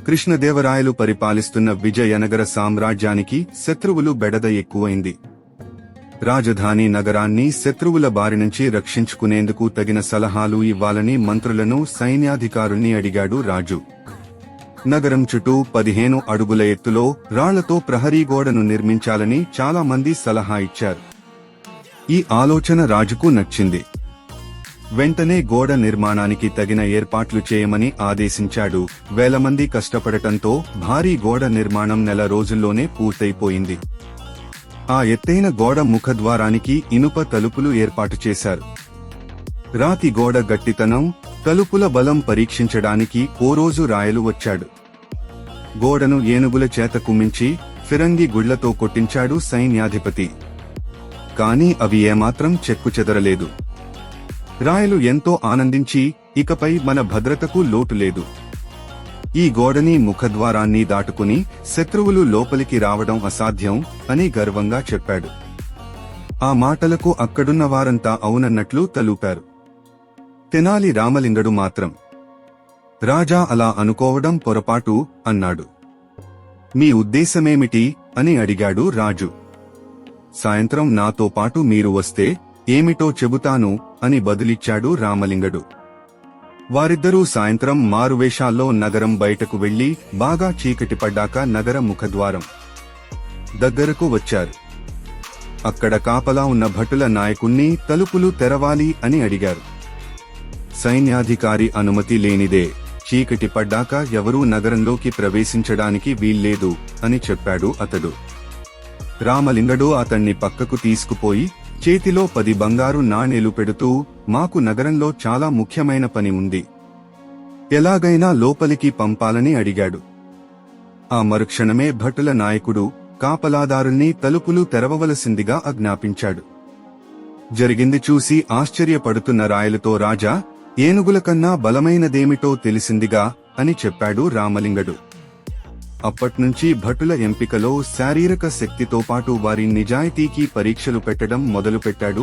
కృష్ణదేవరాయలు పరిపాలిస్తున్న విజయనగర సామ్రాజ్యానికి శత్రువులు బెడద ఎక్కువైంది. రాజధాని నగరాన్ని శత్రువుల బారినుంచి రక్షించుకునేందుకు తగిన సలహాలు ఇవ్వాలని మంత్రులను సైన్యాధికారుల్ని అడిగాడు రాజు. నగరం చుట్టూ 15 అడుగుల ఎత్తులో రాళ్లతో ప్రహరీ గోడను నిర్మించాలని చాలా మంది సలహా ఇచ్చారు. ఈ ఆలోచన రాజుకు నచ్చింది. వెంటనే గోడ నిర్మాణానికి తగిన ఏర్పాట్లు చేయమని ఆదేశించాడు. వేల మంది కష్టపడటంతో భారీ గోడ నిర్మాణం నెల రోజుల్లోనే పూర్తయిపోయింది. ఆ ఎత్తైన గోడ ముఖద్వారానికి ఇనుప తలుపులు ఏర్పాటు చేశారు. రాతి గోడ గట్టితనం, తలుపుల బలం పరీక్షించడానికి ఓ రోజు రాయలు వచ్చాడు. గోడను ఏనుగుల చేత కుమ్మించి ఫిరంగి గుళ్లతో కొట్టించాడు సైన్యాధిపతి. కాని అవి ఏమాత్రం చెక్కుచెదరలేదు. రాయలు ఎంతో ఆనందించి, ఇకపై మన భద్రతకు లోటు లేదు. ఈ గోడని ముఖద్వారాన్ని దాటుకుని శత్రువులు లోపలికి రావడం అసాధ్యం అని గర్వంగా చెప్పాడు. ఆ మాటలకు అక్కడున్న వారంతా అవునన్నట్లు తలూపారు. తెనాలి రామలింగడు మాత్రం, రాజా అలా అనుకోవడం పొరపాటు అన్నాడు. మీ ఉద్దేశమేమిటి అని అడిగాడు రాజు. సాయంత్రం నాతో పాటు మీరు వస్తే ఏమిటో చెబుతాను అని బదులిచ్చాడు రామలింగడు. వారిద్దరూ సాయంత్రం మారువేషాల్లో నగరం బయటకు వెళ్లి బాగా చీకటి పడ్డాక నగర ముఖద్వారం దగ్గరకు వచ్చారు. అక్కడ కాపలా ఉన్న భటుల నాయకుణ్ణి తలుపులు తెరవాలి అని అడిగారు. సైన్యాధికారి అనుమతి లేనిదే చీకటి పడ్డాక ఎవరూ నగరంలోకి ప్రవేశించడానికి వీల్లేదు అని చెప్పాడు అతడు. రామలింగడు అతన్ని పక్కకు తీసుకుపోయి చేతిలో 10 బంగారు నాణేలు పెడుతూ, మాకు నగరంలో చాలా ముఖ్యమైన పని ఉంది, ఎలాగైనా లోపలికి పంపాలని అడిగాడు. ఆ మరుక్షణమే భటుల నాయకుడు కాపలాదారుల్ని తలుపులు తెరవవలసిందిగా ఆజ్ఞాపించాడు. జరిగింది చూసి ఆశ్చర్యపడుతున్న రాయలతో, రాజా, ఏనుగుల కన్నా బలమైనదేమిటో తెలిసిందిగా అని చెప్పాడు రామలింగడు. అప్పట్నుంచి భటుల ఎంపికలో శారీరక శక్తితో పాటు వారి నిజాయితీకి పరీక్షలు పెట్టడం మొదలుపెట్టాడు